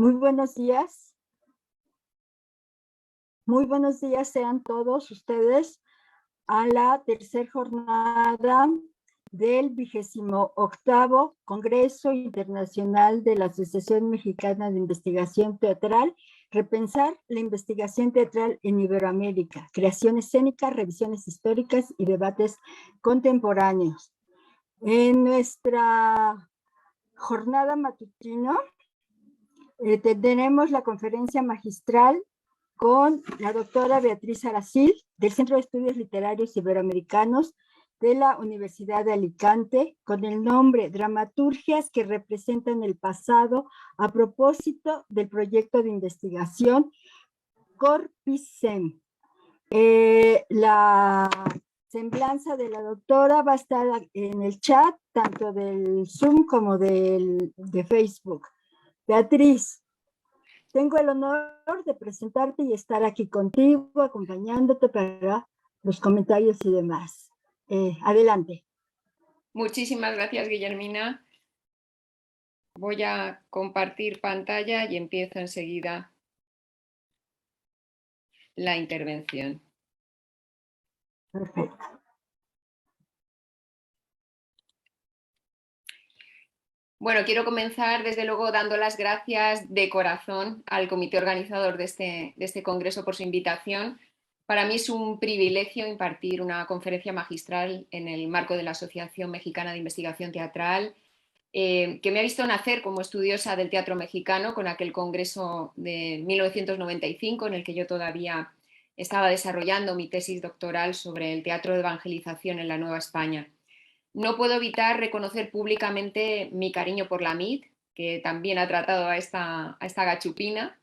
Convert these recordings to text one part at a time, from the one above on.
Muy buenos días. Muy buenos días sean todos ustedes a la tercera jornada del 28º Congreso Internacional de la Asociación Mexicana de Investigación Teatral, Repensar la investigación teatral en Iberoamérica, creación escénica, revisiones históricas y debates contemporáneos. En nuestra jornada matutina tenemos la conferencia magistral con la doctora Beatriz Aracil, del Centro de Estudios Literarios Iberoamericanos de la Universidad de Alicante, con el nombre Dramaturgias que representan el pasado, a propósito del proyecto de investigación Corpicem. La semblanza de la doctora va a estar en el chat, tanto del Zoom como de Facebook. Beatriz, tengo el honor de presentarte y estar aquí contigo, acompañándote para los comentarios y demás. Adelante. Muchísimas gracias, Guillermina. Voy a compartir pantalla y empiezo enseguida la intervención. Perfecto. Bueno, quiero comenzar desde luego dando las gracias de corazón al comité organizador de este congreso por su invitación. Para mí es un privilegio impartir una conferencia magistral en el marco de la Asociación Mexicana de Investigación Teatral, que me ha visto nacer como estudiosa del teatro mexicano con aquel congreso de 1995 en el que yo todavía estaba desarrollando mi tesis doctoral sobre el teatro de evangelización en la Nueva España. No puedo evitar reconocer públicamente mi cariño por la MIT, que también ha tratado a esta gachupina,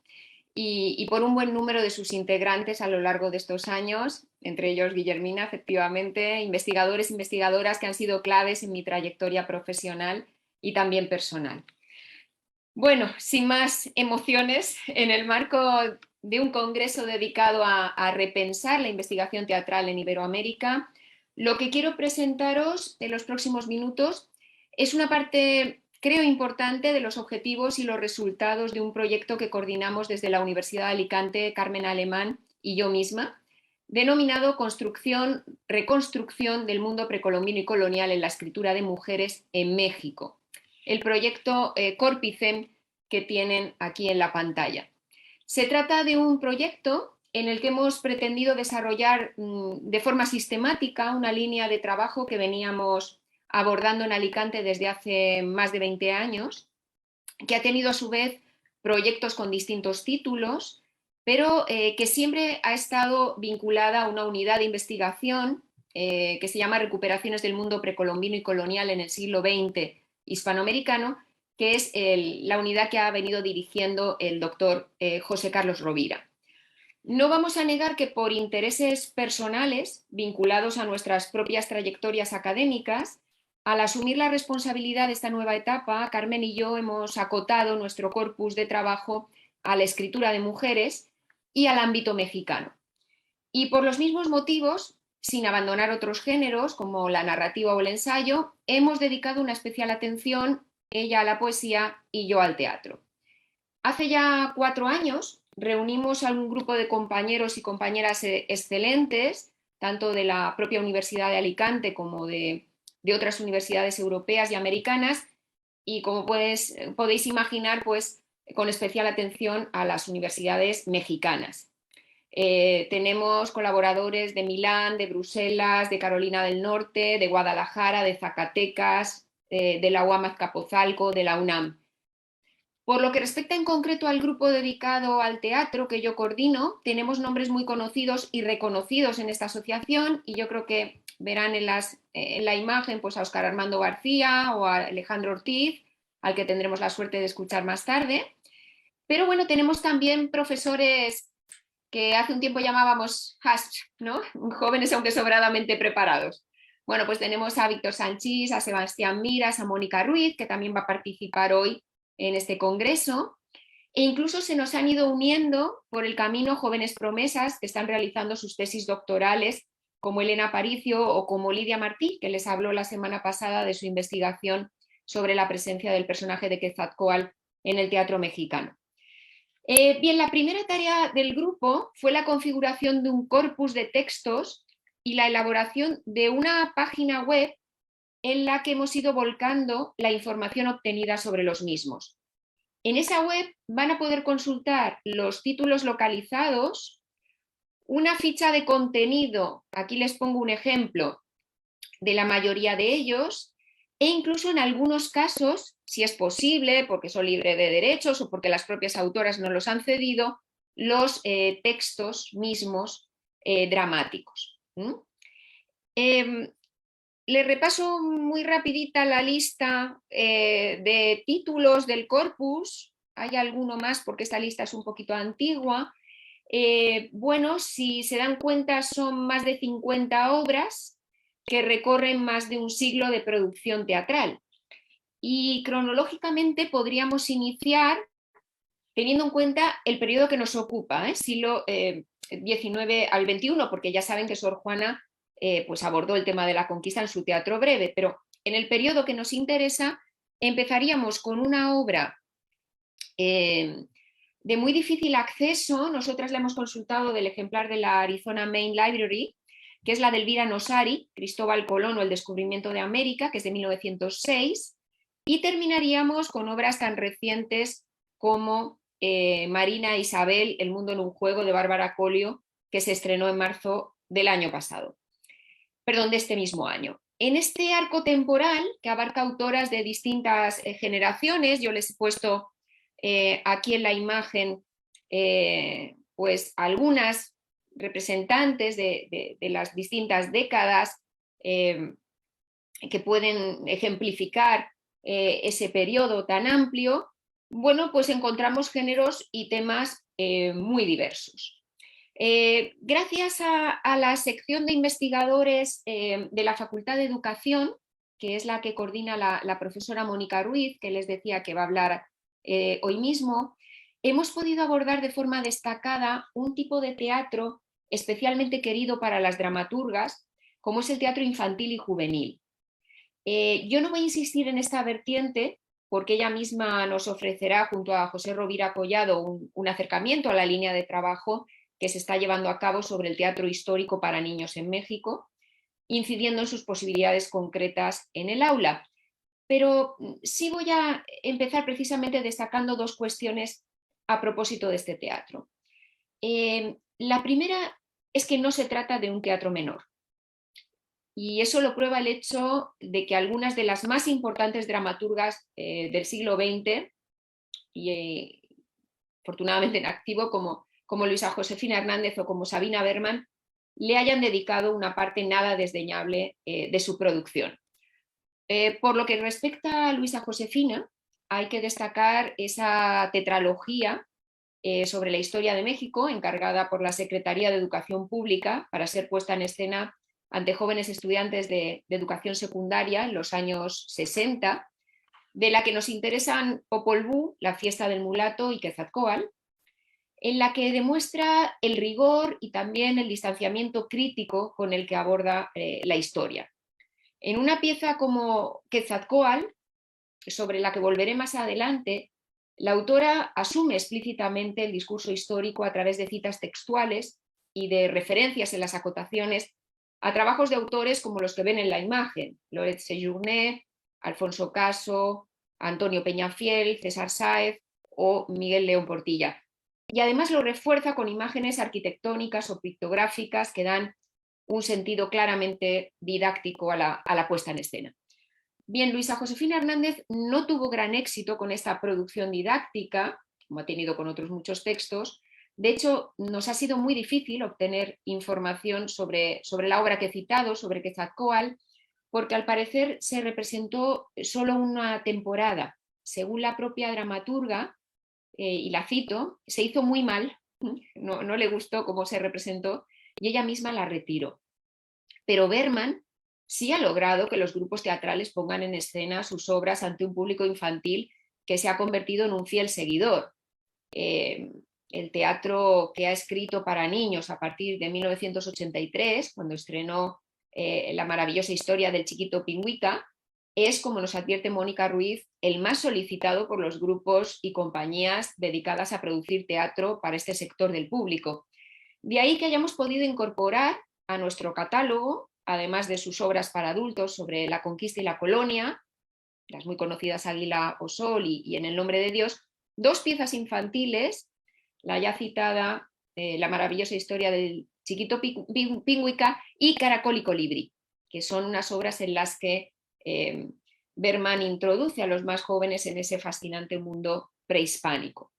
y por un buen número de sus integrantes a lo largo de estos años, entre ellos Guillermina, efectivamente, investigadores e investigadoras que han sido claves en mi trayectoria profesional y también personal. Bueno, sin más emociones, en el marco de un congreso dedicado a repensar la investigación teatral en Iberoamérica, lo que quiero presentaros en los próximos minutos es una parte, creo, importante de los objetivos y los resultados de un proyecto que coordinamos desde la Universidad de Alicante, Carmen Alemán y yo misma, denominado Construcción, Reconstrucción del mundo precolombino y colonial en la escritura de mujeres en México. El proyecto Corpicem que tienen aquí en la pantalla. Se trata de un proyecto en el que hemos pretendido desarrollar de forma sistemática una línea de trabajo que veníamos abordando en Alicante desde hace más de 20 años, que ha tenido a su vez proyectos con distintos títulos, pero que siempre ha estado vinculada a una unidad de investigación que se llama Recuperaciones del mundo precolombino y colonial en el siglo XX hispanoamericano, que es la unidad que ha venido dirigiendo el doctor José Carlos Rovira. No vamos a negar que por intereses personales vinculados a nuestras propias trayectorias académicas, al asumir la responsabilidad de esta nueva etapa, Carmen y yo hemos acotado nuestro corpus de trabajo a la escritura de mujeres y al ámbito mexicano. Y por los mismos motivos, sin abandonar otros géneros como la narrativa o el ensayo, hemos dedicado una especial atención, ella a la poesía y yo al teatro. Hace ya 4 años reunimos a un grupo de compañeros y compañeras excelentes, tanto de la propia Universidad de Alicante como de otras universidades europeas y americanas, y como podéis imaginar, pues con especial atención a las universidades mexicanas. Tenemos colaboradores de Milán, de Bruselas, de Carolina del Norte, de Guadalajara, de Zacatecas, de la UAM Azcapotzalco, de la UNAM. Por lo que respecta en concreto al grupo dedicado al teatro que yo coordino, tenemos nombres muy conocidos y reconocidos en esta asociación, y yo creo que verán en la imagen pues, a Óscar Armando García o a Alejandro Ortiz, al que tendremos la suerte de escuchar más tarde. Pero bueno, tenemos también profesores que hace un tiempo llamábamos HASP, ¿no? Jóvenes aunque sobradamente preparados. Bueno, pues tenemos a Víctor Sanchís, a Sebastián Miras, a Mónica Ruiz, que también va a participar hoy en este congreso, e incluso se nos han ido uniendo por el camino jóvenes promesas que están realizando sus tesis doctorales, como Elena Aparicio o como Lidia Martí, que les habló la semana pasada de su investigación sobre la presencia del personaje de Quetzalcóatl en el teatro mexicano. Bien, la primera tarea del grupo fue la configuración de un corpus de textos y la elaboración de una página web en la que hemos ido volcando la información obtenida sobre los mismos. En esa web van a poder consultar los títulos localizados, una ficha de contenido, aquí les pongo un ejemplo de la mayoría de ellos, e incluso en algunos casos, si es posible, porque son libres de derechos o porque las propias autoras no los han cedido, los textos mismos dramáticos. Le repaso muy rapidita la lista de títulos del corpus. Hay alguno más porque esta lista es un poquito antigua. Bueno, si se dan cuenta, son más de 50 obras que recorren más de un siglo de producción teatral. Y cronológicamente podríamos iniciar teniendo en cuenta el periodo que nos ocupa, siglo XIX al XXI, porque ya saben que Sor Juana pues abordó el tema de la conquista en su teatro breve, pero en el periodo que nos interesa empezaríamos con una obra de muy difícil acceso. Nosotras la hemos consultado del ejemplar de la Arizona Main Library, que es la de Elvira Nosari, Cristóbal Colón o el descubrimiento de América, que es de 1906, y terminaríamos con obras tan recientes como Marina Isabel, El mundo en un juego, de Bárbara Collio, que se estrenó en marzo del año pasado, perdón, de este mismo año. En este arco temporal, que abarca autoras de distintas generaciones, yo les he puesto aquí en la imagen pues algunas representantes de las distintas décadas que pueden ejemplificar ese periodo tan amplio. Bueno, pues encontramos géneros y temas muy diversos. Gracias a la sección de investigadores de la Facultad de Educación, que es la que coordina la profesora Mónica Ruiz, que les decía que va a hablar hoy mismo, hemos podido abordar de forma destacada un tipo de teatro especialmente querido para las dramaturgas, como es el teatro infantil y juvenil. Yo no voy a insistir en esta vertiente porque ella misma nos ofrecerá, junto a José Rovira Collado, un acercamiento a la línea de trabajo que se está llevando a cabo sobre el teatro histórico para niños en México, incidiendo en sus posibilidades concretas en el aula. Pero sí voy a empezar precisamente destacando dos cuestiones a propósito de este teatro. La primera es que no se trata de un teatro menor. Y eso lo prueba el hecho de que algunas de las más importantes dramaturgas del siglo XX, y afortunadamente en activo, como Luisa Josefina Hernández o como Sabina Berman, le hayan dedicado una parte nada desdeñable de su producción. Por lo que respecta a Luisa Josefina, hay que destacar esa tetralogía sobre la historia de México, encargada por la Secretaría de Educación Pública para ser puesta en escena ante jóvenes estudiantes de educación secundaria en los años 60, de la que nos interesan Popol Vuh, La fiesta del mulato y Quetzalcóatl, en la que demuestra el rigor y también el distanciamiento crítico con el que aborda la historia. En una pieza como Quetzalcóatl, sobre la que volveré más adelante, la autora asume explícitamente el discurso histórico a través de citas textuales y de referencias en las acotaciones a trabajos de autores como los que ven en la imagen: Loret Sejourné, Alfonso Caso, Antonio Peñafiel, César Sáez o Miguel León Portilla. Y además lo refuerza con imágenes arquitectónicas o pictográficas que dan un sentido claramente didáctico a la puesta en escena. Bien, Luisa Josefina Hernández no tuvo gran éxito con esta producción didáctica, como ha tenido con otros muchos textos. De hecho, nos ha sido muy difícil obtener información sobre la obra que he citado, sobre Quetzalcóatl, porque al parecer se representó solo una temporada. Según la propia dramaturga, y la cito, se hizo muy mal, no le gustó cómo se representó y ella misma la retiró. Pero Berman sí ha logrado que los grupos teatrales pongan en escena sus obras ante un público infantil que se ha convertido en un fiel seguidor. El teatro que ha escrito para niños a partir de 1983, cuando estrenó La maravillosa historia del chiquito Pingüica, es, como nos advierte Mónica Ruiz, el más solicitado por los grupos y compañías dedicadas a producir teatro para este sector del público. De ahí que hayamos podido incorporar a nuestro catálogo, además de sus obras para adultos sobre la conquista y la colonia, las muy conocidas Águila o Sol y En el nombre de Dios, 2 piezas infantiles, la ya citada La maravillosa historia del chiquito Pingüica y Caracol y Colibrí, que son unas obras en las que Berman introduce a los más jóvenes en ese fascinante mundo prehispánico.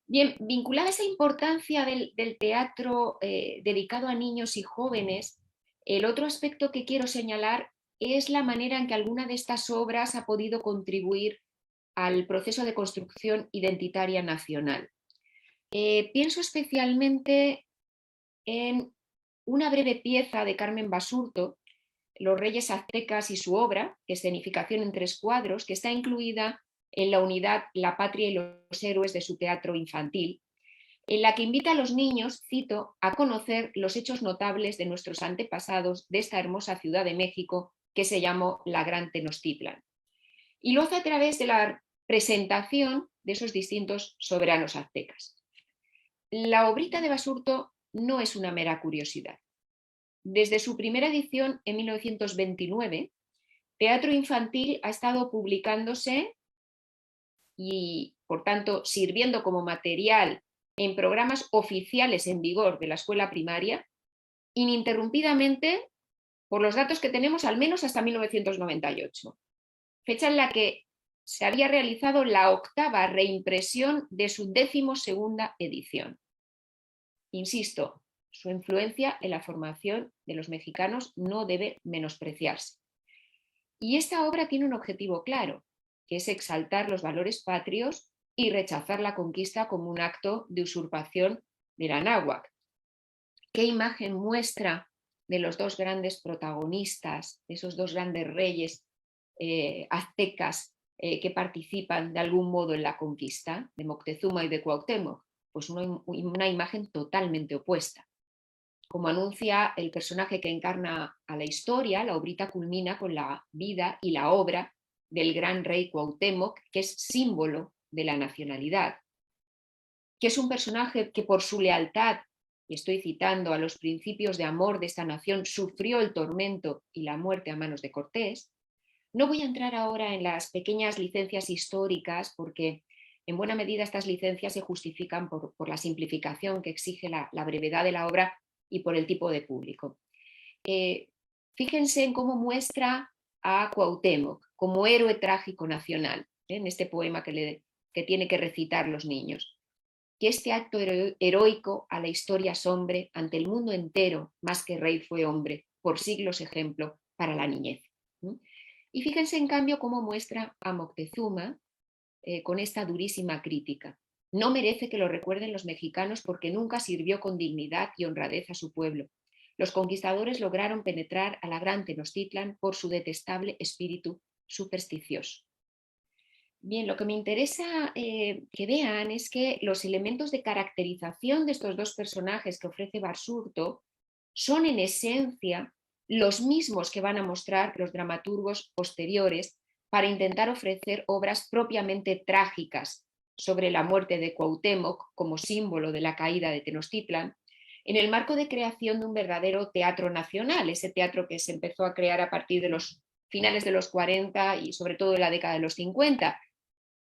Bien, vinculada a esa importancia del teatro dedicado a niños y jóvenes, el otro aspecto que quiero señalar es la manera en que alguna de estas obras ha podido contribuir al proceso de construcción identitaria nacional. Pienso especialmente en una breve pieza de Carmen Basurto, Los Reyes Aztecas y su obra, Escenificación en 3 cuadros, que está incluida en la unidad La Patria y los Héroes de su teatro infantil, en la que invita a los niños, cito, a conocer los hechos notables de nuestros antepasados de esta hermosa ciudad de México que se llamó la Gran Tenochtitlan. Y lo hace a través de la presentación de esos distintos soberanos aztecas. La obrita de Basurto no es una mera curiosidad. Desde su primera edición en 1929, Teatro Infantil ha estado publicándose y, por tanto, sirviendo como material en programas oficiales en vigor de la escuela primaria, ininterrumpidamente, por los datos que tenemos, al menos hasta 1998, fecha en la que se había realizado la 8ª reimpresión de su 12ª edición. Insisto, su influencia en la formación de los mexicanos no debe menospreciarse. Y esta obra tiene un objetivo claro, que es exaltar los valores patrios y rechazar la conquista como un acto de usurpación de la náhuatl. ¿Qué imagen muestra de los 2 grandes protagonistas, de esos 2 grandes reyes aztecas que participan de algún modo en la conquista, de Moctezuma y de Cuauhtémoc? Pues una imagen totalmente opuesta. Como anuncia el personaje que encarna a la historia, la obrita culmina con la vida y la obra del gran rey Cuauhtémoc, que es símbolo de la nacionalidad, que es un personaje que por su lealtad, y estoy citando, a los principios de amor de esta nación, sufrió el tormento y la muerte a manos de Cortés. No voy a entrar ahora en las pequeñas licencias históricas porque en buena medida estas licencias se justifican por la simplificación que exige la brevedad de la obra y por el tipo de público. Fíjense en cómo muestra a Cuauhtémoc como héroe trágico nacional, en este poema que tiene que recitar los niños. Que este acto heroico a la historia asombre, ante el mundo entero, más que rey fue hombre, por siglos ejemplo para la niñez. Y fíjense en cambio cómo muestra a Moctezuma con esta durísima crítica. No merece que lo recuerden los mexicanos porque nunca sirvió con dignidad y honradez a su pueblo. Los conquistadores lograron penetrar a la Gran Tenochtitlan por su detestable espíritu supersticioso. Bien, lo que me interesa que vean es que los elementos de caracterización de estos 2 personajes que ofrece Basurto son en esencia los mismos que van a mostrar los dramaturgos posteriores para intentar ofrecer obras propiamente trágicas sobre la muerte de Cuauhtémoc como símbolo de la caída de Tenochtitlan, en el marco de creación de un verdadero teatro nacional, ese teatro que se empezó a crear a partir de los finales de los 40 y sobre todo en la década de los 50.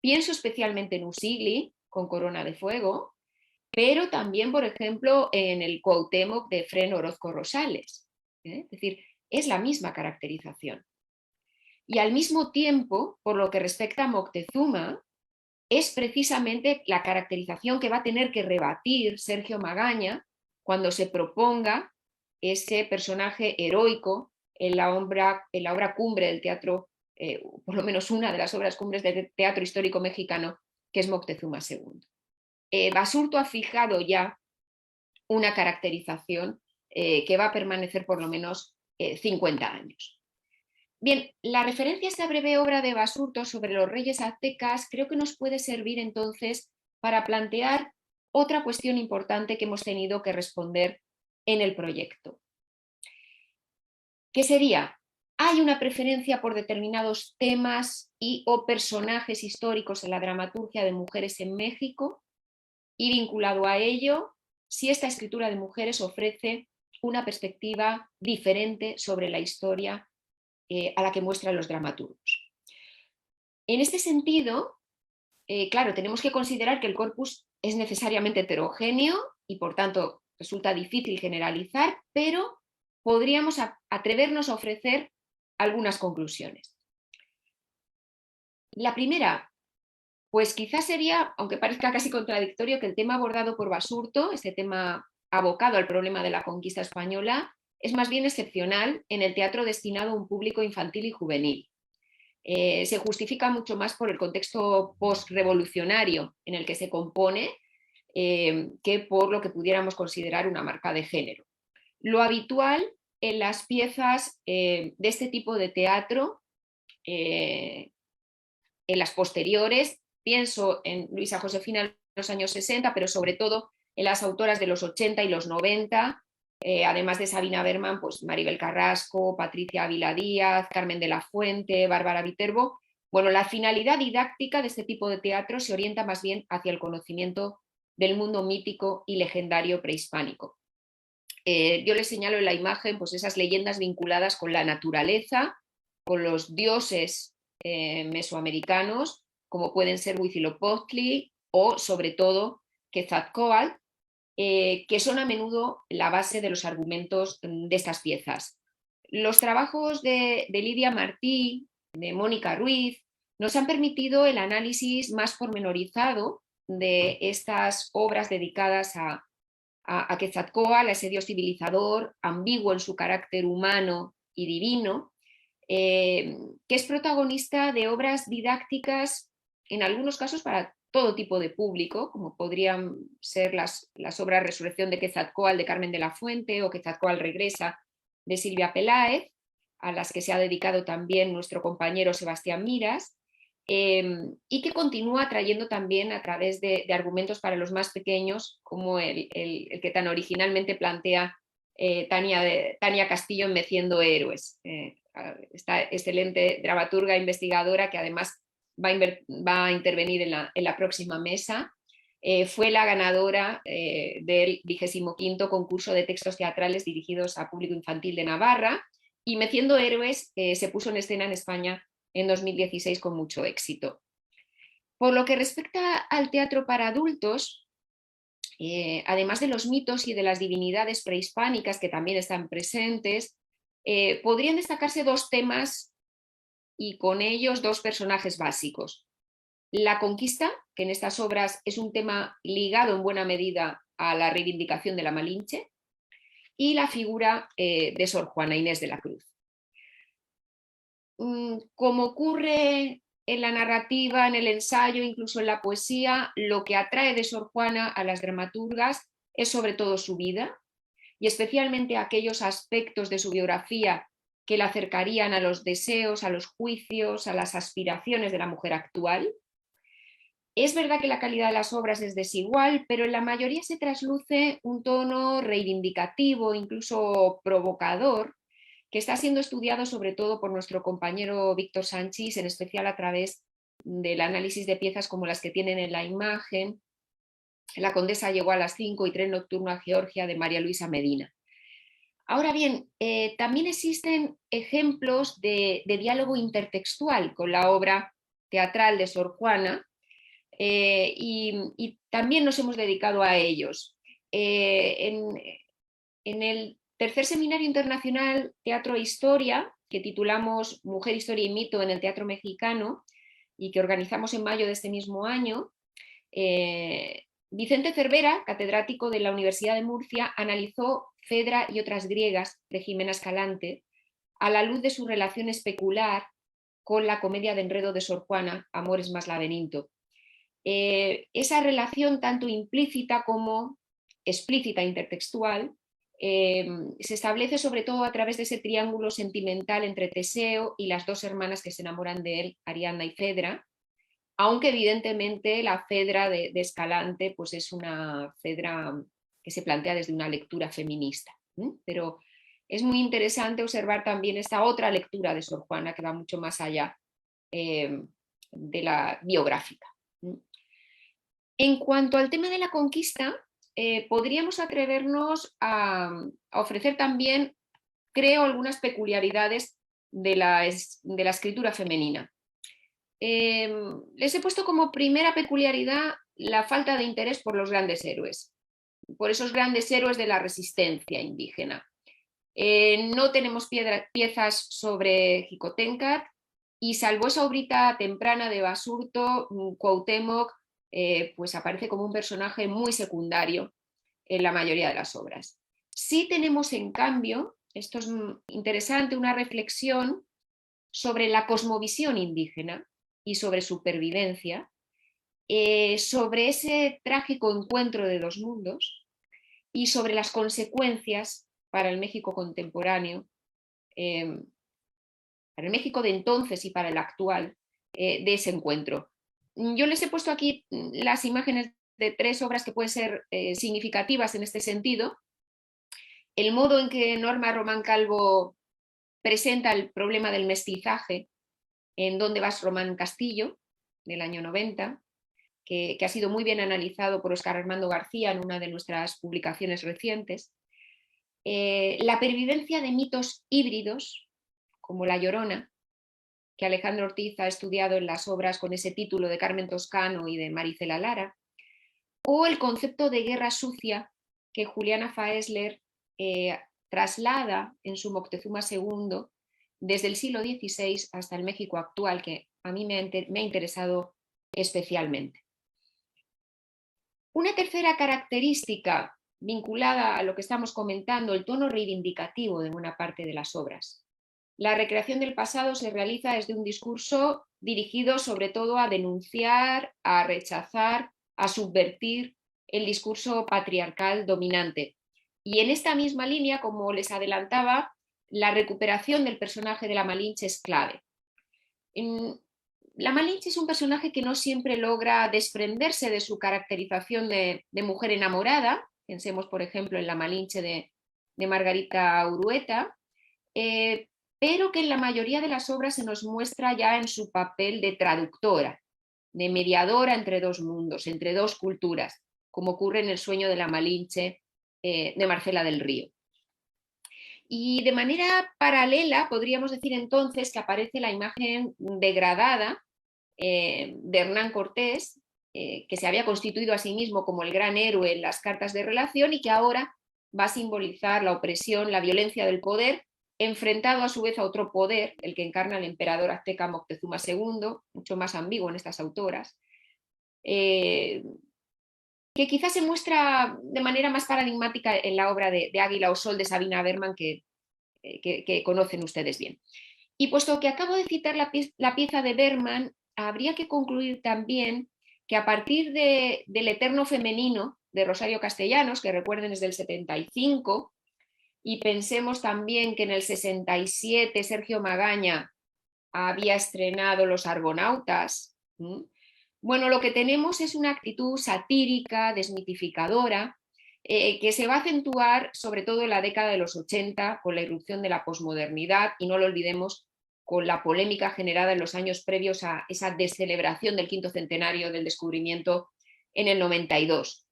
Pienso especialmente en Usigli, con Corona de Fuego, pero también, por ejemplo, en el Cuauhtémoc de Fren Orozco Rosales. Es decir, es la misma caracterización. Y al mismo tiempo, por lo que respecta a Moctezuma, es precisamente la caracterización que va a tener que rebatir Sergio Magaña cuando se proponga ese personaje heroico en la obra cumbre del teatro, por lo menos una de las obras cumbres del teatro histórico mexicano, que es Moctezuma II. Basurto ha fijado ya una caracterización que va a permanecer por lo menos 50 años. Bien, la referencia a esta breve obra de Basurto sobre los reyes aztecas creo que nos puede servir entonces para plantear otra cuestión importante que hemos tenido que responder en el proyecto, que sería hay una preferencia por determinados temas y o personajes históricos en la dramaturgia de mujeres en México, y vinculado a ello, si esta escritura de mujeres ofrece una perspectiva diferente sobre la historia a la que muestran los dramaturgos. En este sentido, claro, tenemos que considerar que el corpus es necesariamente heterogéneo y por tanto resulta difícil generalizar, pero podríamos atrevernos a ofrecer algunas conclusiones. La primera, pues quizás sería, aunque parezca casi contradictorio, que el tema abordado por Basurto, este tema abocado al problema de la conquista española, es más bien excepcional en el teatro destinado a un público infantil y juvenil. Se justifica mucho más por el contexto postrevolucionario en el que se compone que por lo que pudiéramos considerar una marca de género. Lo habitual en las piezas de este tipo de teatro, en las posteriores, pienso en Luisa Josefina en los años 60, pero sobre todo en las autoras de los 80 y los 90, además de Sabina Berman, pues Maribel Carrasco, Patricia Ávila Díaz, Carmen de la Fuente, Bárbara Viterbo. Bueno, la finalidad didáctica de este tipo de teatro se orienta más bien hacia el conocimiento del mundo mítico y legendario prehispánico. Yo les señalo en la imagen pues esas leyendas vinculadas con la naturaleza, con los dioses mesoamericanos, como pueden ser Huitzilopochtli o sobre todo Quetzalcóatl, que son a menudo la base de los argumentos de estas piezas. Los trabajos de Lidia Martí, de Mónica Ruiz, nos han permitido el análisis más pormenorizado de estas obras dedicadas a Quetzalcóatl, a ese dios civilizador, ambiguo en su carácter humano y divino, que es protagonista de obras didácticas, en algunos casos para todo tipo de público, como podrían ser las obras Resurrección de Quetzalcóatl de Carmen de la Fuente o Quetzalcóatl regresa de Silvia Peláez, a las que se ha dedicado también nuestro compañero Sebastián Miras, y que continúa trayendo también a través de argumentos para los más pequeños, como el que tan originalmente plantea Tania Castillo en Meciendo Héroes, esta excelente dramaturga investigadora que además va a intervenir en la próxima mesa. Fue la ganadora del 25º concurso de textos teatrales dirigidos a público infantil de Navarra, y Meciendo Héroes se puso en escena en España en 2016 con mucho éxito. Por lo que respecta al teatro para adultos, además de los mitos y de las divinidades prehispánicas que también están presentes, podrían destacarse dos temas y con ellos dos personajes básicos. La conquista, que en estas obras es un tema ligado en buena medida a la reivindicación de la Malinche, y la figura de Sor Juana Inés de la Cruz. Como ocurre en la narrativa, en el ensayo, incluso en la poesía, lo que atrae de Sor Juana a las dramaturgas es sobre todo su vida, y especialmente aquellos aspectos de su biografía que la acercarían a los deseos, a los juicios, a las aspiraciones de la mujer actual. Es verdad que la calidad de las obras es desigual, pero en la mayoría se trasluce un tono reivindicativo, incluso provocador, que está siendo estudiado sobre todo por nuestro compañero Víctor Sanchis, en especial a través del análisis de piezas como las que tienen en la imagen. La condesa llegó a las 5 y Tren nocturno a Georgia, de María Luisa Medina. Ahora bien, también existen ejemplos de diálogo intertextual con la obra teatral de Sor Juana, y también nos hemos dedicado a ellos. En el tercer seminario internacional Teatro e Historia, que titulamos Mujer, Historia y Mito en el Teatro Mexicano, y que organizamos en mayo de este mismo año, Vicente Cervera, catedrático de la Universidad de Murcia, analizó Fedra y otras griegas de Jimena Escalante a la luz de su relación especular con la comedia de enredo de Sor Juana, Amores más laberinto. Esa relación tanto implícita como explícita intertextual se establece sobre todo a través de ese triángulo sentimental entre Teseo y las dos hermanas que se enamoran de él, Ariadna y Fedra, aunque evidentemente la Fedra de Escalante pues es una Fedra que se plantea desde una lectura feminista, pero es muy interesante observar también esta otra lectura de Sor Juana que va mucho más allá de la biográfica. En cuanto al tema de la conquista, podríamos atrevernos a ofrecer también, creo, algunas peculiaridades de la escritura femenina. Les he puesto como primera peculiaridad la falta de interés por los grandes héroes, por esos grandes héroes de la resistencia indígena. No tenemos piezas sobre Xicoténcatl y salvo esa obrita temprana de Basurto, Cuauhtémoc pues aparece como un personaje muy secundario en la mayoría de las obras. Sí tenemos, en cambio, esto es interesante, una reflexión sobre la cosmovisión indígena y sobre supervivencia, sobre ese trágico encuentro de dos mundos y sobre las consecuencias para el México contemporáneo, para el México de entonces y para el actual, de ese encuentro. Yo les he puesto aquí las imágenes de 3 obras que pueden ser significativas en este sentido. El modo en que Norma Román Calvo presenta el problema del mestizaje en ¿Dónde vas, Román Castillo?, del año 90, que ha sido muy bien analizado por Óscar Armando García en una de nuestras publicaciones recientes. La pervivencia de mitos híbridos, como La Llorona, que Alejandro Ortiz ha estudiado en las obras con ese título de Carmen Toscano y de Maricela Lara, o el concepto de guerra sucia que Juliana Faesler traslada en su Moctezuma II desde el siglo XVI hasta el México actual, que a mí me ha interesado especialmente. Una tercera característica vinculada a lo que estamos comentando, el tono reivindicativo de buena parte de las obras. La recreación del pasado se realiza desde un discurso dirigido sobre todo a denunciar, a rechazar, a subvertir el discurso patriarcal dominante. Y en esta misma línea, como les adelantaba, la recuperación del personaje de la Malinche es clave. La Malinche es un personaje que no siempre logra desprenderse de su caracterización de mujer enamorada. Pensemos, por ejemplo, en la Malinche de Margarita Urueta, pero que en la mayoría de las obras se nos muestra ya en su papel de traductora, de mediadora entre dos mundos, entre dos culturas, como ocurre en El sueño de la Malinche de Marcela del Río. Y de manera paralela podríamos decir entonces que aparece la imagen degradada de Hernán Cortés, que se había constituido a sí mismo como el gran héroe en las cartas de relación y que ahora va a simbolizar la opresión, la violencia del poder, enfrentado a su vez a otro poder, el que encarna el emperador azteca Moctezuma II, mucho más ambiguo en estas autoras, que quizás se muestra de manera más paradigmática en la obra de Águila o Sol de Sabina Berman, que conocen ustedes bien. Y puesto que acabo de citar la pieza de Berman, habría que concluir también que a partir del Eterno Femenino de Rosario Castellanos, que recuerden es del 75, y pensemos también que en el 67 Sergio Magaña había estrenado Los Argonautas. Bueno, lo que tenemos es una actitud satírica, desmitificadora, que se va a acentuar sobre todo en la década de los 80 con la irrupción de la posmodernidad y no lo olvidemos con la polémica generada en los años previos a esa descelebración del 5º centenario del descubrimiento en el 92.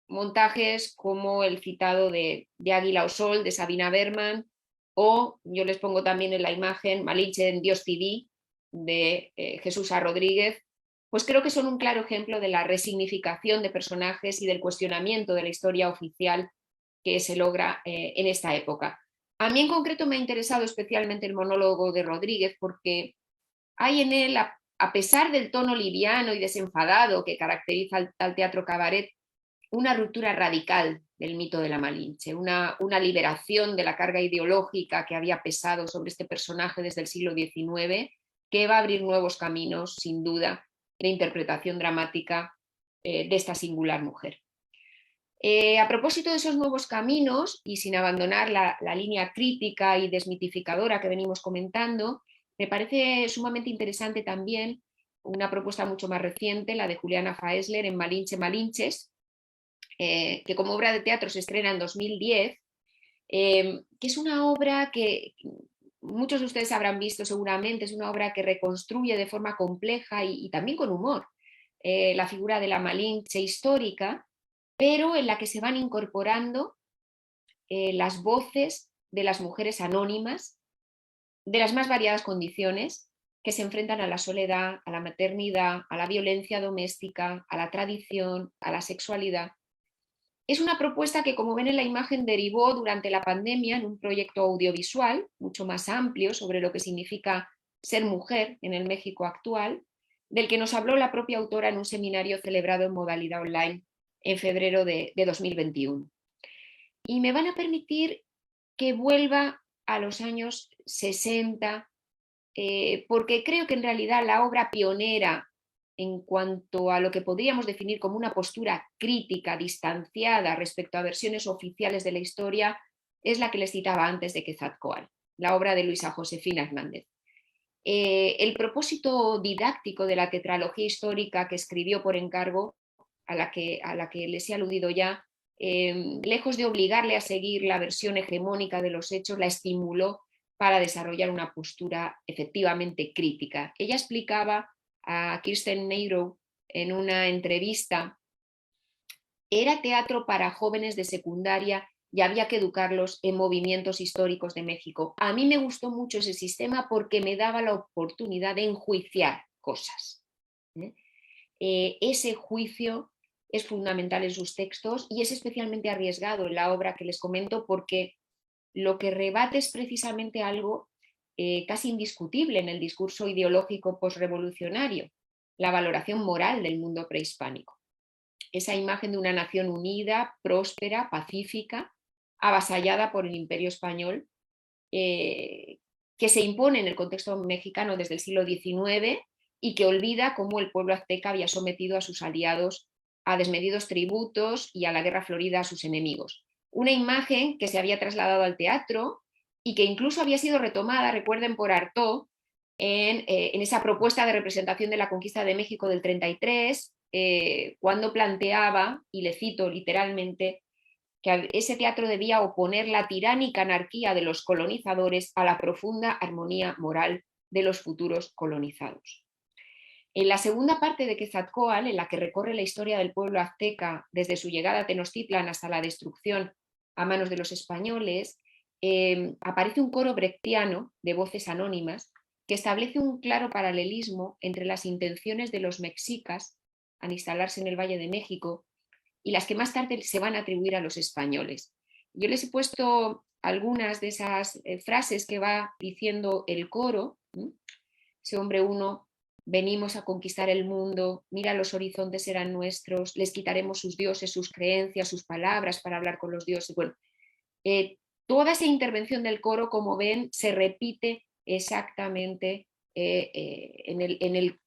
Montajes como el citado de Águila o Sol de Sabina Berman, o yo les pongo también en la imagen Malinche en Dios TV de Jesús A. Rodríguez, pues creo que son un claro ejemplo de la resignificación de personajes y del cuestionamiento de la historia oficial que se logra en esta época. A mí en concreto me ha interesado especialmente el monólogo de Rodríguez porque hay en él, a pesar del tono liviano y desenfadado que caracteriza al teatro cabaret, una ruptura radical del mito de la Malinche, una liberación de la carga ideológica que había pesado sobre este personaje desde el siglo XIX, que va a abrir nuevos caminos, sin duda, de interpretación dramática de esta singular mujer. A propósito de esos nuevos caminos, y sin abandonar la línea crítica y desmitificadora que venimos comentando, me parece sumamente interesante también una propuesta mucho más reciente, la de Juliana Faesler en Malinche Malinches, que como obra de teatro se estrena en 2010 que es una obra que muchos de ustedes habrán visto seguramente, es una obra que reconstruye de forma compleja y también con humor la figura de la Malinche histórica, pero en la que se van incorporando las voces de las mujeres anónimas de las más variadas condiciones que se enfrentan a la soledad, a la maternidad, a la violencia doméstica, a la tradición, a la sexualidad. Es una propuesta que, como ven en la imagen, derivó durante la pandemia en un proyecto audiovisual mucho más amplio sobre lo que significa ser mujer en el México actual, del que nos habló la propia autora en un seminario celebrado en modalidad online en febrero de 2021. Y me van a permitir que vuelva a los años 60, porque creo que en realidad la obra pionera en cuanto a lo que podríamos definir como una postura crítica, distanciada respecto a versiones oficiales de la historia, es la que les citaba antes de Quetzalcóatl, la obra de Luisa Josefina Hernández. El propósito didáctico de la tetralogía histórica que escribió por encargo, a la que les he aludido ya, lejos de obligarle a seguir la versión hegemónica de los hechos, la estimuló para desarrollar una postura efectivamente crítica. Ella explicaba a Kirsten Meiro en una entrevista: era teatro para jóvenes de secundaria y había que educarlos en movimientos históricos de México. A mí me gustó mucho ese sistema porque me daba la oportunidad de enjuiciar cosas. Ese juicio es fundamental en sus textos y es especialmente arriesgado en la obra que les comento, porque lo que rebate es precisamente algo casi indiscutible en el discurso ideológico posrevolucionario: la valoración moral del mundo prehispánico. Esa imagen de una nación unida, próspera, pacífica, avasallada por el Imperio Español, que se impone en el contexto mexicano desde el siglo XIX y que olvida cómo el pueblo azteca había sometido a sus aliados a desmedidos tributos y a la guerra florida a sus enemigos. Una imagen que se había trasladado al teatro y que incluso había sido retomada, recuerden, por Artaud en esa propuesta de representación de la conquista de México del 33, cuando planteaba, y le cito literalmente, que ese teatro debía oponer la tiránica anarquía de los colonizadores a la profunda armonía moral de los futuros colonizados. En la segunda parte de Quetzalcóatl, en la que recorre la historia del pueblo azteca desde su llegada a Tenochtitlan hasta la destrucción a manos de los españoles, aparece un coro brechtiano de voces anónimas que establece un claro paralelismo entre las intenciones de los mexicas al instalarse en el Valle de México y las que más tarde se van a atribuir a los españoles. Yo les he puesto algunas de esas frases que va diciendo el coro. Ese hombre uno: venimos a conquistar el mundo, mira, los horizontes eran nuestros, les quitaremos sus dioses, sus creencias, sus palabras para hablar con los dioses. Bueno, toda esa intervención del coro, como ven, se repite exactamente en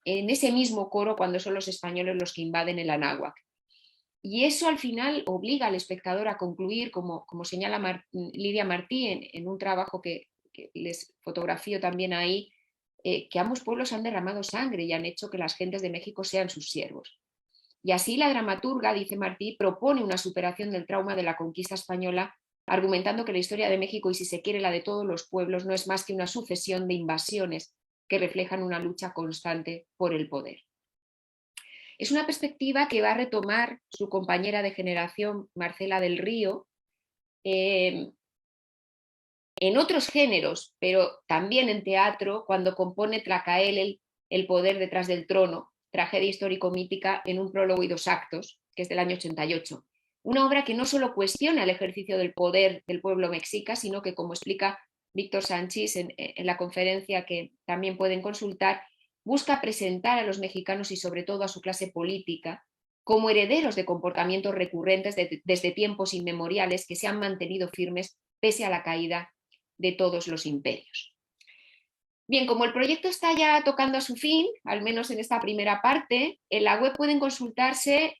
ese mismo coro cuando son los españoles los que invaden el Anáhuac. Y eso al final obliga al espectador a concluir, como señala Lidia Martí en un trabajo que les fotografío también ahí, que ambos pueblos han derramado sangre y han hecho que las gentes de México sean sus siervos. Y así la dramaturga, dice Martí, propone una superación del trauma de la conquista española, argumentando que la historia de México, y si se quiere la de todos los pueblos, no es más que una sucesión de invasiones que reflejan una lucha constante por el poder. Es una perspectiva que va a retomar su compañera de generación, Marcela del Río, en otros géneros, pero también en teatro, cuando compone Tlacael, el poder detrás del trono, tragedia histórico-mítica en un prólogo y 2 actos, que es del año 88. Una obra que no solo cuestiona el ejercicio del poder del pueblo mexica, sino que, como explica Víctor Sanchís en la conferencia que también pueden consultar, busca presentar a los mexicanos y sobre todo a su clase política como herederos de comportamientos recurrentes desde tiempos inmemoriales que se han mantenido firmes pese a la caída de todos los imperios. Bien, como el proyecto está ya tocando a su fin, al menos en esta primera parte, en la web pueden consultarse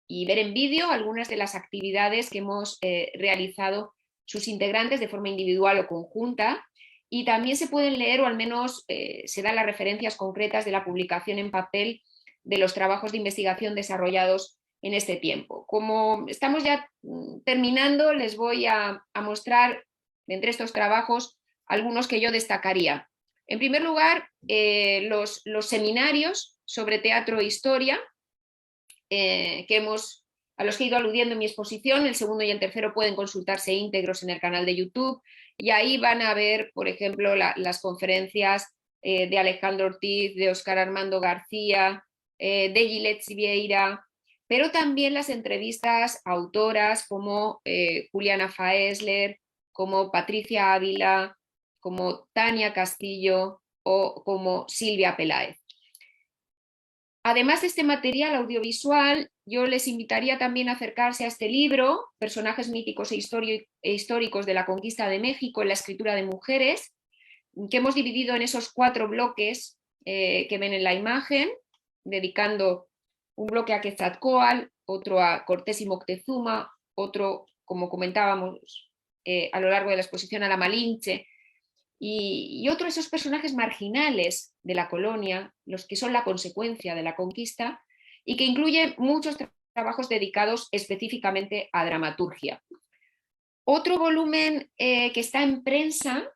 y ver en vídeo algunas de las actividades que hemos realizado sus integrantes de forma individual o conjunta, y también se pueden leer, o al menos se dan las referencias concretas de la publicación en papel de los trabajos de investigación desarrollados en este tiempo. Como estamos ya terminando, les voy a mostrar entre estos trabajos algunos que yo destacaría. En primer lugar, los seminarios sobre teatro e historia a los que he ido aludiendo en mi exposición. El segundo y el tercero pueden consultarse íntegros en el canal de YouTube y ahí van a ver, por ejemplo, las conferencias de Alejandro Ortiz, de Óscar Armando García, de Gillette Vieira, pero también las entrevistas a autoras como Juliana Faesler, como Patricia Ávila, como Tania Castillo o como Silvia Peláez. Además de este material audiovisual, yo les invitaría también a acercarse a este libro, Personajes míticos e históricos de la conquista de México en la escritura de mujeres, que hemos dividido en esos 4 bloques que ven en la imagen, dedicando un bloque a Quetzalcóatl, otro a Cortés y Moctezuma, otro, como comentábamos a lo largo de la exposición, a la Malinche, y otro esos personajes marginales de la colonia, los que son la consecuencia de la conquista, y que incluye muchos trabajos dedicados específicamente a dramaturgia. Otro volumen que está en prensa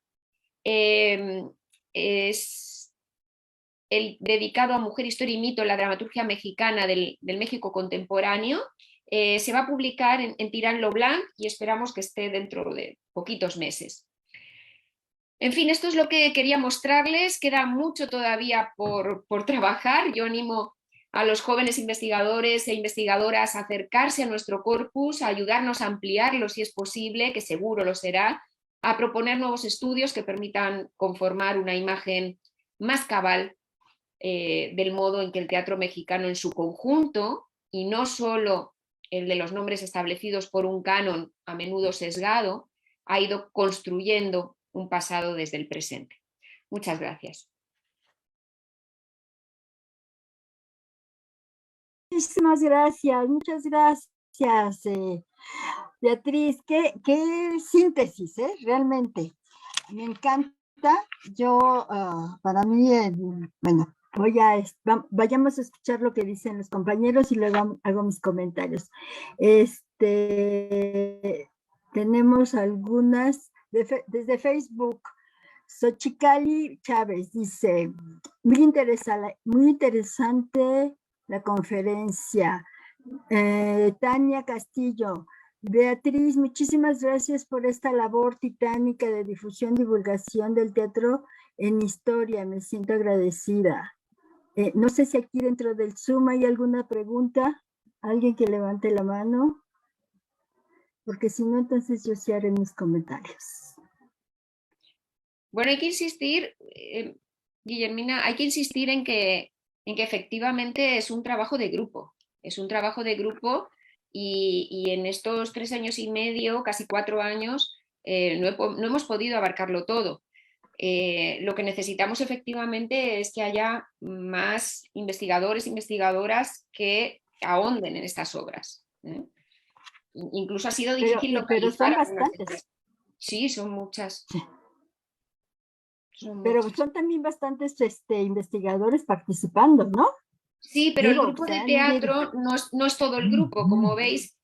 es el dedicado a Mujer, Historia y Mito, la dramaturgia mexicana del México contemporáneo. Se va a publicar en Tirán lo Blanc y esperamos que esté dentro de poquitos meses. En fin, esto es lo que quería mostrarles. Queda mucho todavía por trabajar. Yo animo a los jóvenes investigadores e investigadoras a acercarse a nuestro corpus, a ayudarnos a ampliarlo si es posible, que seguro lo será, a proponer nuevos estudios que permitan conformar una imagen más cabal del modo en que el teatro mexicano en su conjunto, y no solo el de los nombres establecidos por un canon a menudo sesgado, ha ido construyendo un pasado desde el presente. Muchas gracias. Muchísimas gracias, muchas gracias, Beatriz. Qué síntesis, realmente. Me encanta. Yo, para mí, bueno, vayamos a escuchar lo que dicen los compañeros y luego hago mis comentarios. Tenemos algunas desde Facebook. Xochicali Chávez dice, muy interesante la conferencia. Tania Castillo, Beatriz, muchísimas gracias por esta labor titánica de difusión, divulgación del teatro en historia. Me siento agradecida. No sé si aquí dentro del Zoom hay alguna pregunta. ¿Alguien que levante la mano? Porque si no, entonces yo sí haré mis comentarios. Bueno, hay que insistir, Guillermina, hay que insistir en que efectivamente es un trabajo de grupo. Es un trabajo de grupo y en estos 3 años y medio, casi 4 años, no hemos podido abarcarlo todo. Lo que necesitamos efectivamente es que haya más investigadores e investigadoras que ahonden en estas obras. Incluso ha sido difícil localizar. Pero son bastantes. Sí, son muchas. Sí. Pero son también bastantes investigadores participando, ¿no? Sí, pero el grupo de teatro no es todo el grupo. Como veis,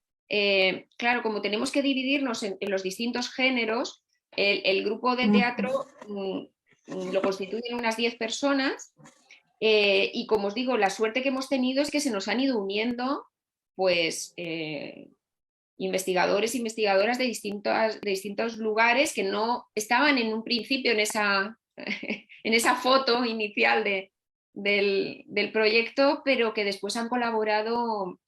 claro, como tenemos que dividirnos en los distintos géneros, el grupo de teatro lo constituyen unas 10 personas y como os digo, la suerte que hemos tenido es que se nos han ido uniendo pues investigadores e investigadoras de distintos lugares que no estaban en un principio en esa foto inicial del proyecto, pero que después han colaborado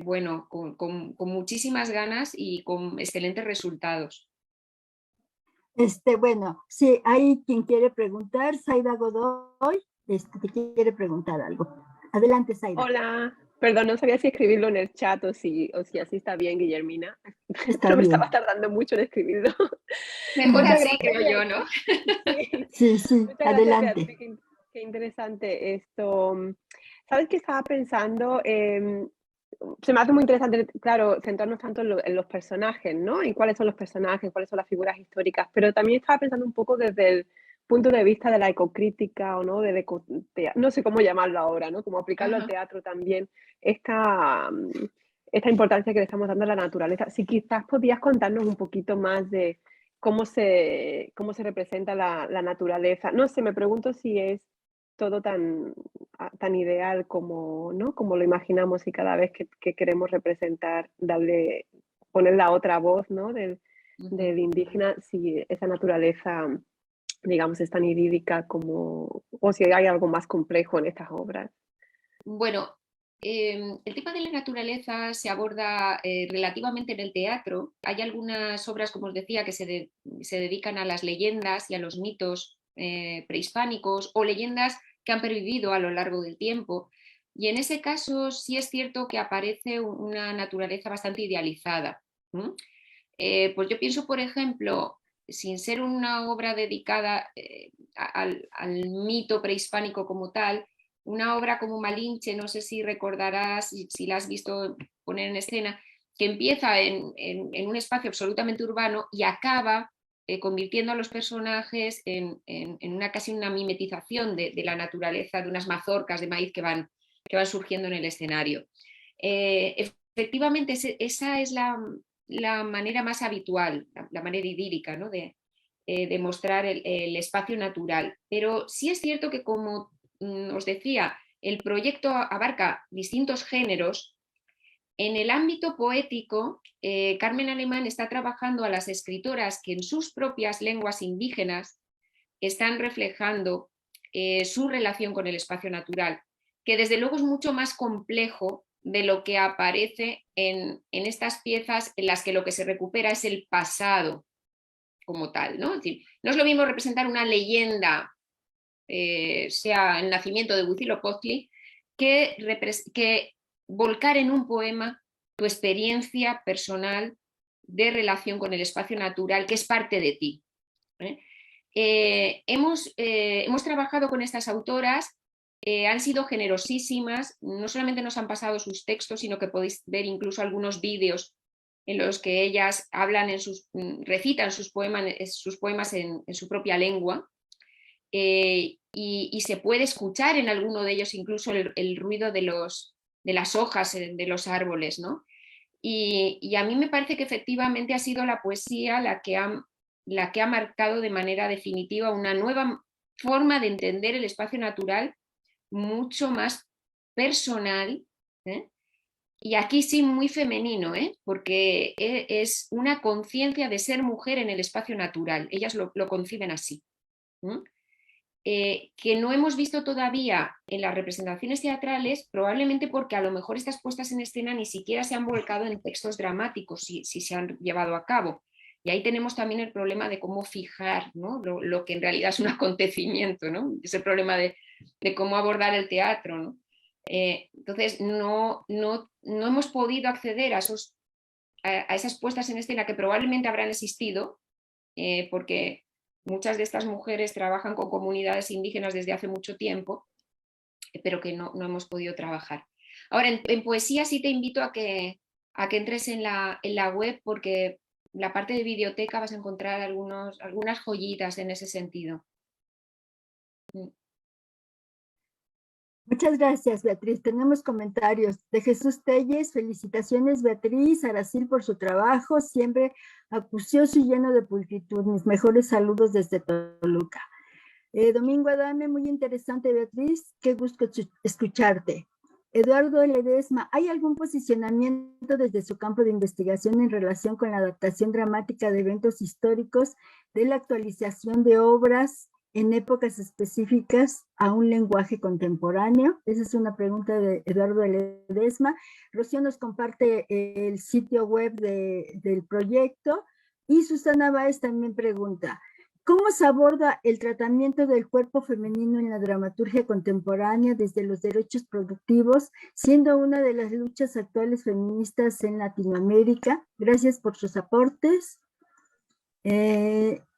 bueno, con muchísimas ganas y con excelentes resultados. Bueno, sí, hay quien quiere preguntar. Zaida Godoy, te quiere preguntar algo. Adelante, Zaida. Hola, perdón, no sabía si escribirlo en el chat o si así está bien, Guillermina. Está no bien. Me estaba tardando mucho en escribirlo. Mejor así, creo yo, ¿no? Sí, Muchas adelante. Gracias, Beatriz, qué interesante esto. ¿Sabes qué estaba pensando? Se me hace muy interesante, claro, centrarnos tanto en los personajes, ¿no? En cuáles son los personajes, cuáles son las figuras históricas, pero también estaba pensando un poco desde el punto de vista de la ecocrítica o no, no sé cómo llamarlo ahora, ¿no? Como aplicarlo al teatro también, esta importancia que le estamos dando a la naturaleza. Si quizás podías contarnos un poquito más de cómo se representa la naturaleza. No sé, me pregunto si es todo tan ideal como, ¿no? Como lo imaginamos y cada vez que queremos representar, poner la otra voz, ¿no? del indígena, si esa naturaleza, digamos, es tan idílica como, o si hay algo más complejo en estas obras. Bueno, el tema de la naturaleza se aborda relativamente en el teatro. Hay algunas obras, como os decía, que se dedican a las leyendas y a los mitos prehispánicos o leyendas que han pervivido a lo largo del tiempo. Y en ese caso sí es cierto que aparece una naturaleza bastante idealizada. Pues yo pienso, por ejemplo, sin ser una obra dedicada al mito prehispánico como tal, una obra como Malinche, no sé si recordarás, si la has visto poner en escena, que empieza en un espacio absolutamente urbano y acaba convirtiendo a los personajes en casi una mimetización de la naturaleza, de unas mazorcas de maíz que van surgiendo en el escenario. Efectivamente, esa es la manera más habitual, la manera idílica, ¿no? de mostrar el espacio natural. Pero sí es cierto que, como os decía, el proyecto abarca distintos géneros. En el ámbito poético, Carmen Alemán está trabajando a las escritoras que en sus propias lenguas indígenas están reflejando su relación con el espacio natural, que desde luego es mucho más complejo de lo que aparece en estas piezas en las que lo que se recupera es el pasado como tal, ¿no? Es decir, no es lo mismo representar una leyenda, sea el nacimiento de Huitzilopochtli, que volcar en un poema tu experiencia personal de relación con el espacio natural, que es parte de ti. Hemos trabajado con estas autoras, han sido generosísimas, no solamente nos han pasado sus textos, sino que podéis ver incluso algunos vídeos en los que ellas recitan sus poemas en su propia lengua, y se puede escuchar en alguno de ellos incluso el ruido de las hojas de los árboles, ¿no? Y a mí me parece que efectivamente ha sido la poesía la que ha marcado de manera definitiva una nueva forma de entender el espacio natural, mucho más personal, y aquí sí muy femenino, porque es una conciencia de ser mujer en el espacio natural. Ellas lo conciben así. Que no hemos visto todavía en las representaciones teatrales, probablemente porque a lo mejor estas puestas en escena ni siquiera se han volcado en textos dramáticos si se han llevado a cabo. Y ahí tenemos también el problema de cómo fijar, ¿no? lo que en realidad es un acontecimiento, ¿no? Ese problema de cómo abordar el teatro, ¿no? Entonces no hemos podido acceder a esas puestas en escena que probablemente habrán existido, porque muchas de estas mujeres trabajan con comunidades indígenas desde hace mucho tiempo, pero que no hemos podido trabajar. Ahora, en poesía sí te invito a que entres en la web, porque la parte de biblioteca vas a encontrar algunas joyitas en ese sentido. Muchas gracias, Beatriz. Tenemos comentarios de Jesús Telles. Felicitaciones, Beatriz Aracil, por su trabajo, siempre acucioso y lleno de pulcritud. Mis mejores saludos desde Toluca. Domingo Adame, muy interesante, Beatriz. Qué gusto escucharte. Eduardo Ledesma, ¿hay algún posicionamiento desde su campo de investigación en relación con la adaptación dramática de eventos históricos, de la actualización de obras en épocas específicas a un lenguaje contemporáneo? Esa es una pregunta de Eduardo Ledesma. Rocío nos comparte el sitio web del proyecto, y Susana Báez también pregunta: ¿cómo se aborda el tratamiento del cuerpo femenino en la dramaturgia contemporánea desde los derechos productivos, siendo una de las luchas actuales feministas en Latinoamérica? Gracias por sus aportes.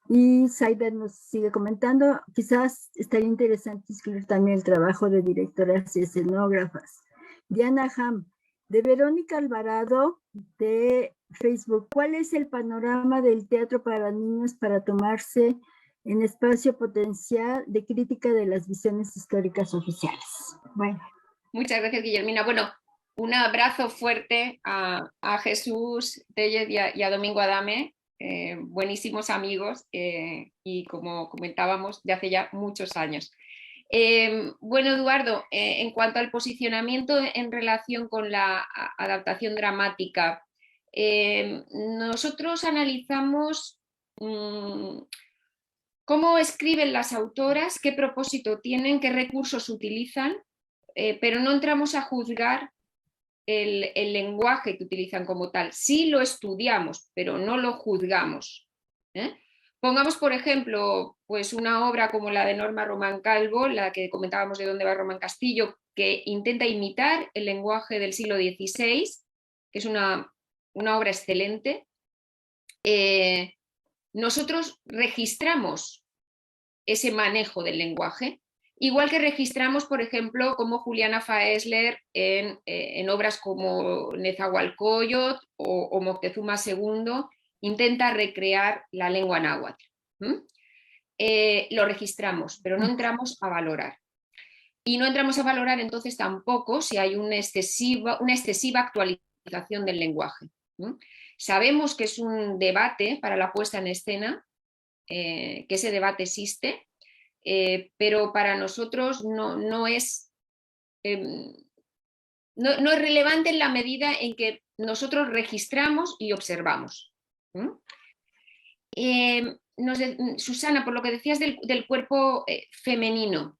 Y Zaida nos sigue comentando: quizás estaría interesante incluir también el trabajo de directoras y escenógrafas. Diana Ham, de Verónica Alvarado, de Facebook: ¿cuál es el panorama del teatro para niños para tomarse en Espacio Potencial de Crítica de las Visiones Históricas Oficiales. Bueno. Muchas gracias, Guillermina. Bueno, un abrazo fuerte a Jesús Tellez y a Domingo Adame, buenísimos amigos y como comentábamos, de hace ya muchos años. Bueno, Eduardo, en cuanto al posicionamiento en relación con la adaptación dramática, nosotros analizamos cómo escriben las autoras, qué propósito tienen, qué recursos utilizan, pero no entramos a juzgar el lenguaje que utilizan como tal. Sí lo estudiamos, pero no lo juzgamos. Pongamos, por ejemplo, pues una obra como la de Norma Román Calvo, la que comentábamos de Dónde va Román Castillo, que intenta imitar el lenguaje del siglo XVI, que es una obra excelente. Nosotros registramos ese manejo del lenguaje, igual que registramos, por ejemplo, como Juliana Faesler en obras como Nezahualcóyotl o Moctezuma II intenta recrear la lengua náhuatl. Lo registramos, pero no entramos a valorar. Y no entramos a valorar entonces tampoco si hay una excesiva actualización del lenguaje. Sabemos que es un debate para la puesta en escena, que ese debate existe, pero para nosotros no es relevante en la medida en que nosotros registramos y observamos. Susana, por lo que decías del cuerpo femenino,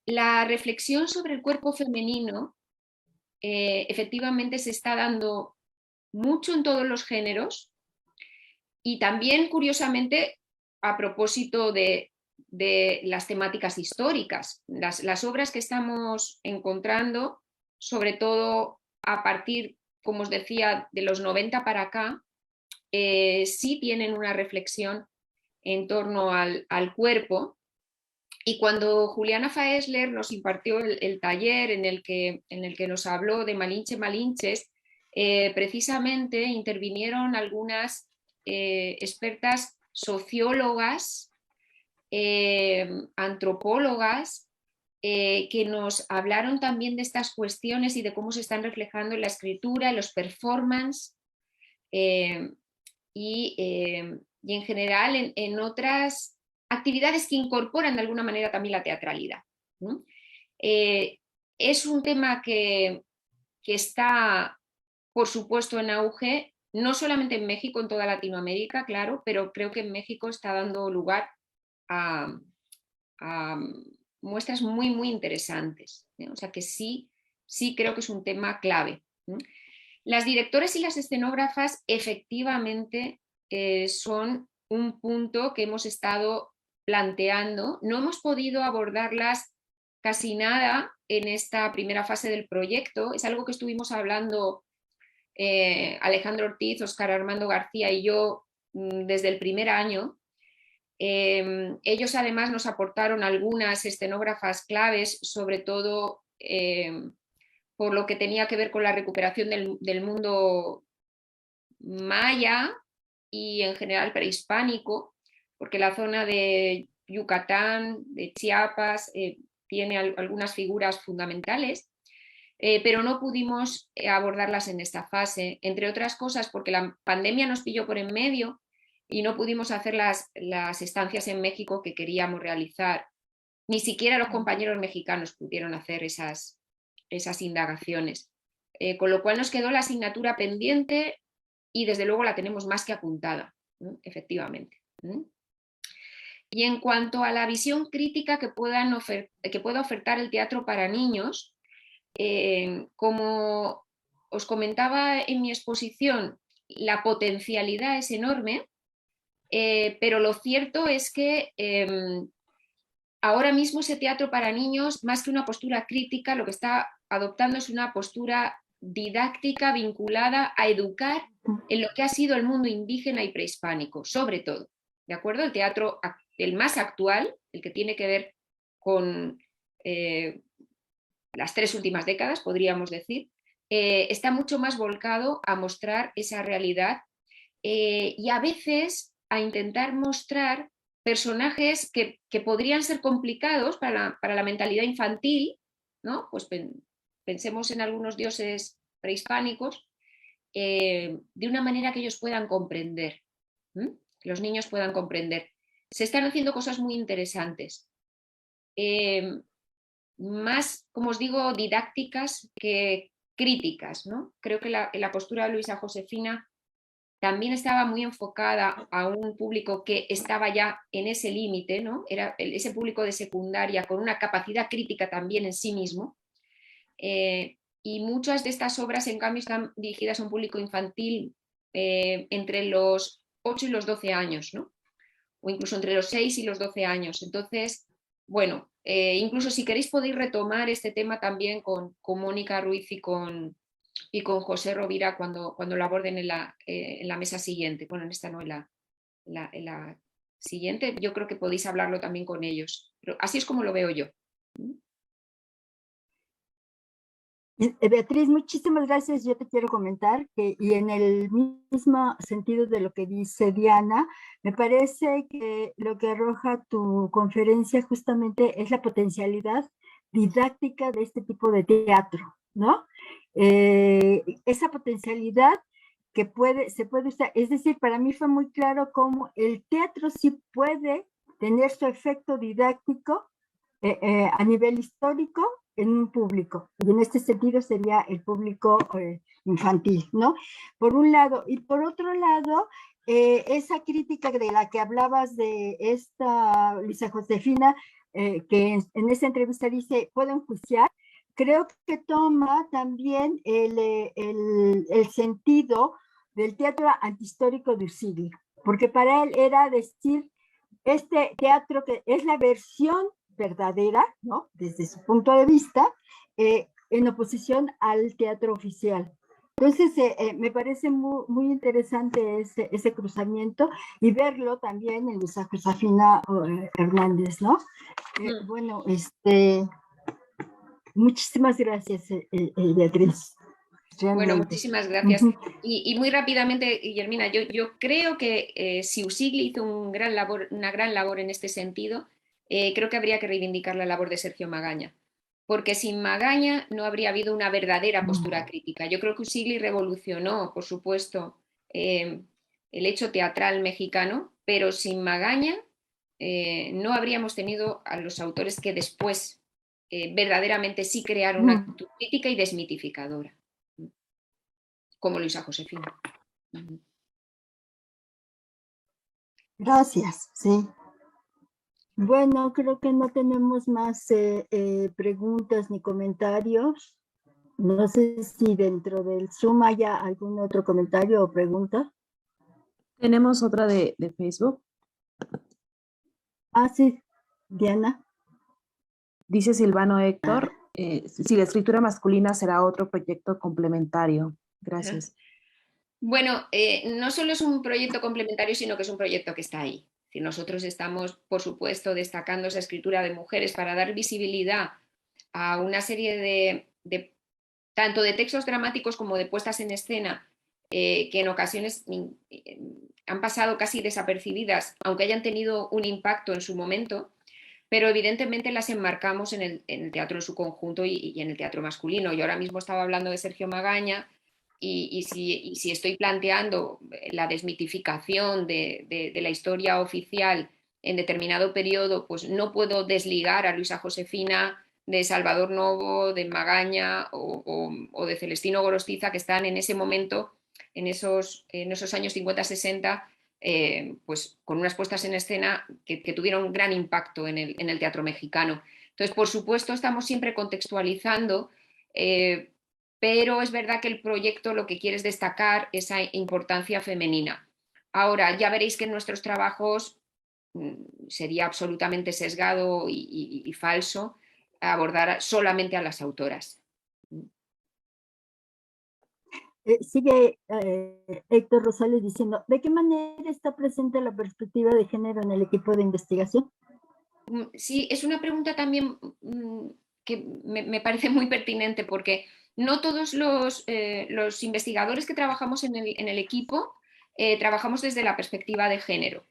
la reflexión sobre el cuerpo femenino efectivamente se está dando mucho en todos los géneros y también, curiosamente, a propósito de las temáticas históricas. Las obras que estamos encontrando, sobre todo a partir, como os decía, de los 90 para acá, sí tienen una reflexión en torno al cuerpo. Y cuando Juliana Faesler nos impartió el taller en el que nos habló de Malinche Malinches, precisamente intervinieron algunas expertas sociólogas, antropólogas, que nos hablaron también de estas cuestiones y de cómo se están reflejando en la escritura, en los performances y en general en otras actividades que incorporan de alguna manera también la teatralidad. Es un tema que está, por supuesto, en auge, no solamente en México, en toda Latinoamérica, claro, pero creo que en México está dando lugar a muestras muy, muy interesantes. O sea que sí creo que es un tema clave. Las directoras y las escenógrafas efectivamente son un punto que hemos estado planteando. No hemos podido abordarlas casi nada en esta primera fase del proyecto. Es algo que estuvimos hablando Alejandro Ortiz, Óscar Armando García y yo desde el primer año. Ellos además nos aportaron algunas escenógrafas claves, sobre todo por lo que tenía que ver con la recuperación del mundo maya y en general prehispánico, porque la zona de Yucatán, de Chiapas, tiene algunas figuras fundamentales, pero no pudimos abordarlas en esta fase, entre otras cosas porque la pandemia nos pilló por en medio y no pudimos hacer las estancias en México que queríamos realizar. Ni siquiera los compañeros mexicanos pudieron hacer esas indagaciones, con lo cual nos quedó la asignatura pendiente y desde luego la tenemos más que apuntada, efectivamente. Y en cuanto a la visión crítica que pueda ofertar el teatro para niños, como os comentaba en mi exposición, la potencialidad es enorme, pero lo cierto es que ahora mismo ese teatro para niños, más que una postura crítica, lo que está adoptando es una postura didáctica vinculada a educar en lo que ha sido el mundo indígena y prehispánico, sobre todo, ¿de acuerdo? El teatro, el más actual, el que tiene que ver con las 3 últimas décadas, podríamos decir, está mucho más volcado a mostrar esa realidad y a veces a intentar mostrar personajes que podrían ser complicados para la mentalidad infantil, ¿no? Pues pensemos en algunos dioses prehispánicos, de una manera que ellos puedan comprender, que los niños puedan comprender. Se están haciendo cosas muy interesantes, más, como os digo, didácticas que críticas, ¿no? Creo que la postura de Luisa Josefina también estaba muy enfocada a un público que estaba ya en ese límite, ¿no? Era ese público de secundaria con una capacidad crítica también en sí mismo. Y muchas de estas obras, en cambio, están dirigidas a un público infantil entre los 8 y los 12 años, ¿no? O incluso entre los 6 y los 12 años. Entonces, bueno, incluso si queréis podéis retomar este tema también con Mónica Ruiz y con José Rovira cuando lo aborden en la mesa siguiente. Bueno, en esta no, en la siguiente, yo creo que podéis hablarlo también con ellos. Pero así es como lo veo yo. Beatriz, muchísimas gracias. Yo te quiero comentar que, y en el mismo sentido de lo que dice Diana, me parece que lo que arroja tu conferencia justamente es la potencialidad didáctica de este tipo de teatro, ¿no? Esa potencialidad que se puede usar, es decir, para mí fue muy claro cómo el teatro sí puede tener su efecto didáctico a nivel histórico en un público, y en este sentido sería el público infantil, ¿no? Por un lado, y por otro lado, esa crítica de la que hablabas de esta Luisa Josefina, que en esa entrevista dice, puedo enjuiciar, creo que toma también el sentido del teatro antihistórico de Usigli, porque para él era decir, este teatro que es la versión verdadera, ¿no? Desde su punto de vista, en oposición al teatro oficial. Entonces, me parece muy, muy interesante ese cruzamiento y verlo también en Luisa Josefina Hernández, ¿no? Bueno, muchísimas gracias, Beatriz. Bueno, muchísimas gracias. Y muy rápidamente, Guillermina, yo creo que si Usigli hizo una gran labor en este sentido, creo que habría que reivindicar la labor de Sergio Magaña, porque sin Magaña no habría habido una verdadera postura crítica. Yo creo que Usigli revolucionó, por supuesto, el hecho teatral mexicano, pero sin Magaña no habríamos tenido a los autores que después verdaderamente sí crearon una actitud crítica y desmitificadora, como Luisa Josefina. Gracias, sí. Bueno, creo que no tenemos más preguntas ni comentarios. No sé si dentro del Zoom haya algún otro comentario o pregunta. Tenemos otra de Facebook. Ah, sí, Diana. Dice Silvano Héctor, si la escritura masculina será otro proyecto complementario. Gracias. Bueno, no solo es un proyecto complementario, sino que es un proyecto que está ahí. Si nosotros estamos, por supuesto, destacando esa escritura de mujeres para dar visibilidad a una serie de tanto de textos dramáticos como de puestas en escena que en ocasiones han pasado casi desapercibidas, aunque hayan tenido un impacto en su momento, pero evidentemente las enmarcamos en el teatro en su conjunto y en el teatro masculino. Yo ahora mismo estaba hablando de Sergio Magaña y si estoy planteando la desmitificación de la historia oficial en determinado periodo, pues no puedo desligar a Luisa Josefina de Salvador Novo, de Magaña o de Celestino Gorostiza, que están en ese momento, en esos años 50-60, pues con unas puestas en escena que tuvieron un gran impacto en el teatro mexicano. Entonces, por supuesto, estamos siempre contextualizando, pero es verdad que el proyecto lo que quiere es destacar esa importancia femenina. Ahora, ya veréis que en nuestros trabajos sería absolutamente sesgado y falso abordar solamente a las autoras. Sigue Héctor Rosales diciendo, ¿de qué manera está presente la perspectiva de género en el equipo de investigación? Sí, es una pregunta también que me parece muy pertinente, porque no todos los investigadores que trabajamos en el equipo trabajamos desde la perspectiva de género.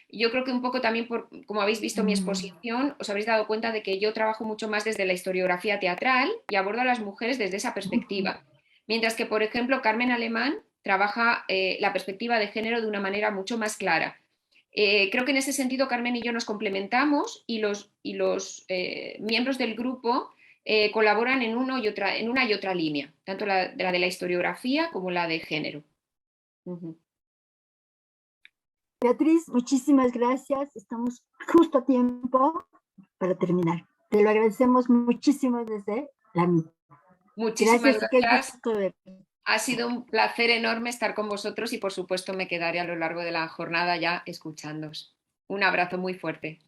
Yo creo que un poco también, como habéis visto mi exposición, os habréis dado cuenta de que yo trabajo mucho más desde la historiografía teatral y abordo a las mujeres desde esa perspectiva. Mientras que, por ejemplo, Carmen Alemán trabaja la perspectiva de género de una manera mucho más clara. Creo que en ese sentido Carmen y yo nos complementamos y los miembros del grupo colaboran en una y otra línea, tanto la de la historiografía como la de género. Beatriz, muchísimas gracias. Estamos justo a tiempo para terminar. Te lo agradecemos muchísimo desde la MIT. Muchísimas gracias. Qué gusto. Ha sido un placer enorme estar con vosotros y por supuesto me quedaré a lo largo de la jornada ya escuchándoos. Un abrazo muy fuerte.